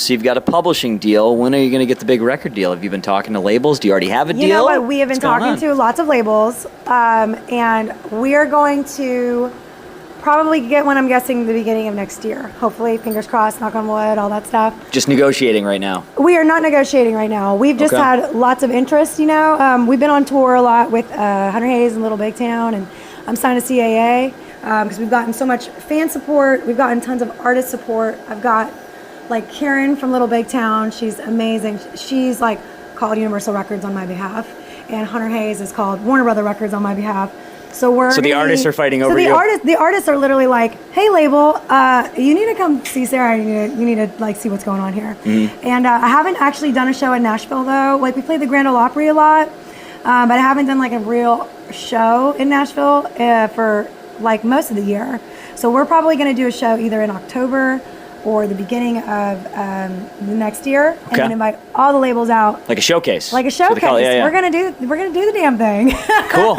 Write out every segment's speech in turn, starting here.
So you've got a publishing deal. When are you going to get the big record deal? Have you been talking to labels? Do you already have a deal? You know what? We have been talking to lots of labels, and we are going to probably get one, I'm guessing, the beginning of next year. Hopefully, fingers crossed, knock on wood, all that stuff. Just negotiating right now. We are not negotiating right now. We've just had lots of interest, you know. We've been on tour a lot with Hunter Haze and Little Big Town, and I'm signed to CAA because we've gotten so much fan support. We've gotten tons of artist support. I've got, like, Karen from Little Big Town. She's amazing. She's, like, called Universal Records on my behalf, and Hunter Haze is called Warner Brother Records on my behalf. So the artists are fighting over you. The artists are literally like, "Hey, label, you need to come see Sarah. You need to like see what's going on here." Mm-hmm. And I haven't actually done a show in Nashville though. Like we play the Grand Ole Opry a lot, but I haven't done like a real show in Nashville for like most of the year. So we're probably going to do a show either in October or the beginning of the next year, and then invite all the labels out. Like a showcase. Like a showcase. Yeah. We're gonna do the damn thing. Cool.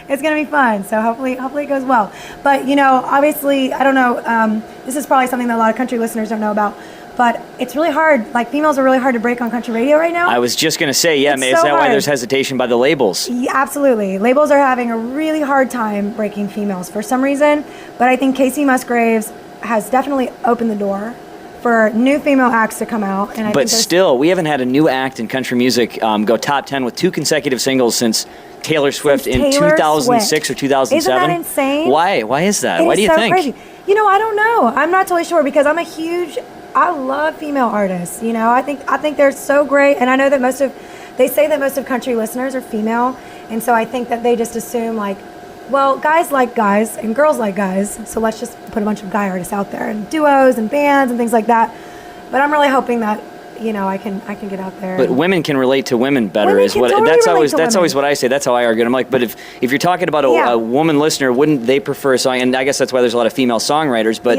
It's gonna be fun. So hopefully it goes well. But you know, obviously, I don't know. This is probably something that a lot of country listeners don't know about. But it's really hard. Like females are really hard to break on country radio right now. I was just gonna say, is that why there's hesitation by the labels? Yeah, absolutely. Labels are having a really hard time breaking females for some reason. But I think Casey Musgraves has definitely opened the door for new female acts to come out. And but still, we haven't had a new act in country music go top 10 with 2 consecutive singles since Taylor Swift in 2006 or 2007. Isn't that insane? Why is that? Why do you think? Crazy. You know, I don't know. I'm not totally sure because I love female artists. You know, I think they're so great, and I know that they say that most of country listeners are female, and so I think that they just assume like, well, guys like guys and girls like guys, so let's just put a bunch of guy artists out there and duos and bands and things like that. But I'm really hoping that, you know, I can get out there. But women can relate to women better. That's always what I say. That's how I argue. I'm like, but if you're talking about a woman listener, wouldn't they prefer a song? And I guess that's why there's a lot of female songwriters, but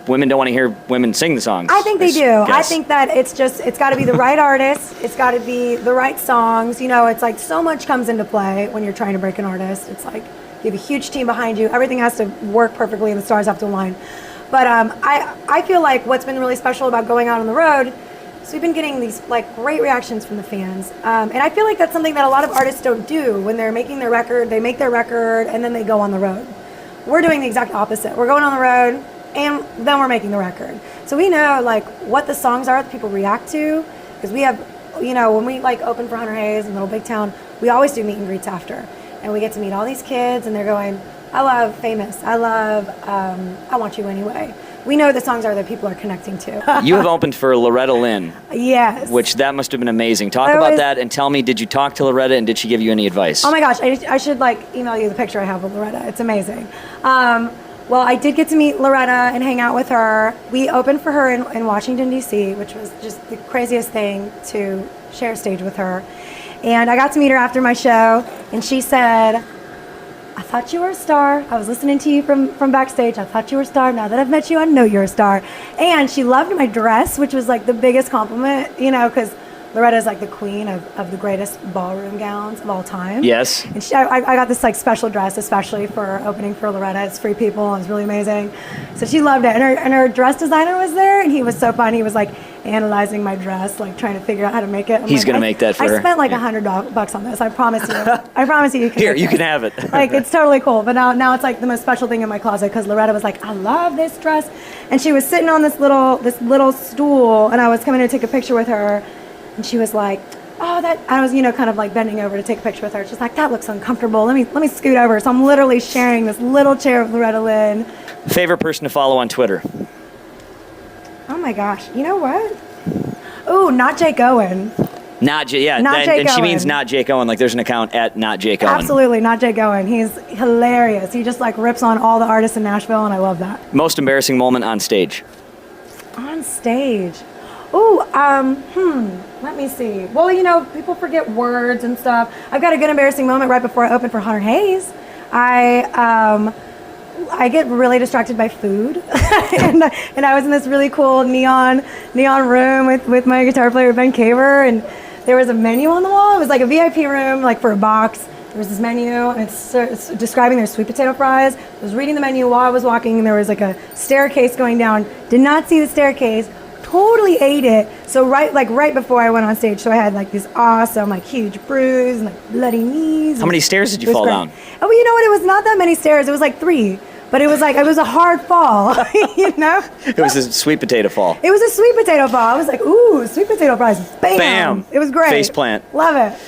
women don't want to hear women sing the songs. I think they do. I think that it's got to be the right artist. It's got to be the right songs. You know, it's like so much comes into play when you're trying to break an artist. It's like, you have a huge team behind you. Everything has to work perfectly and the stars have to align. But I feel like what's been really special about going out on the road is we've been getting these like great reactions from the fans. And I feel like that's something that a lot of artists don't do when they're making their record. They make their record and then they go on the road. We're doing the exact opposite. We're going on the road and then we're making the record. So we know like what the songs are that people react to, because we have, you know, when we like open for Hunter Haze and Little Big Town, we always do meet and greets after. And we get to meet all these kids, and they're going, I love Famous. I love I Want You Anyway. We know the songs are that people are connecting to. You have opened for Loretta Lynn. Yes. Which that must have been amazing. Talk about that and tell me, did you talk to Loretta and did she give you any advice? Oh my gosh, I should like email you the picture I have of Loretta. It's amazing. Well, I did get to meet Loretta and hang out with her. We opened for her in Washington, D.C., which was just the craziest thing to share stage with her. And I got to meet her after my show, and she said, I thought you were a star. I was listening to you from backstage. I thought you were a star. Now that I've met you, I know you're a star. And she loved my dress, which was like the biggest compliment, you know, because Loretta is like the queen of the greatest ballroom gowns of all time. Yes. And I got this like special dress, especially for opening for Loretta. It's free people. It was really amazing. So she loved it. And her dress designer was there, and he was so fun. He was like analyzing my dress, like trying to figure out how to make it. He's going to make that for her. I spent like $100 on this. I promise you. I promise you. Here, you can have it. Like, it's totally cool. But now it's like the most special thing in my closet, because Loretta was like, I love this dress. And she was sitting on this little stool, and I was coming to take a picture with her. And she was like, oh, that, I was, you know, kind of like bending over to take a picture with her. She's like, that looks uncomfortable. Let me scoot over. So I'm literally sharing this little chair with Loretta Lynn. Favorite person to follow on Twitter? Oh my gosh. You know what? Ooh, not Jake Owen. Not Jake Owen. She means not Jake Owen. Like there's an account at not Jake Owen. Absolutely, not Jake Owen. He's hilarious. He just like rips on all the artists in Nashville, and I love that. Most embarrassing moment on stage? On stage. Ooh, let me see. Well, you know, people forget words and stuff. I've got a good embarrassing moment right before I opened for Hunter Haze. I get really distracted by food, and I was in this really cool neon room with my guitar player Ben Caver, and there was a menu on the wall. It was like a VIP room, like for a box. There was this menu, and it's describing their sweet potato fries. I was reading the menu while I was walking, and there was like a staircase going down. Did not see the staircase. totally ate it. So right before I went on stage, so I had like this awesome, like huge bruise and like bloody knees. How many stairs did you fall down? Oh, you know what? It was not that many stairs. It was like 3. But it was a hard fall, you know? It was a sweet potato fall. It was a sweet potato fall. I was like, ooh, sweet potato fries. Bam! Bam! It was great. Face plant. Love it.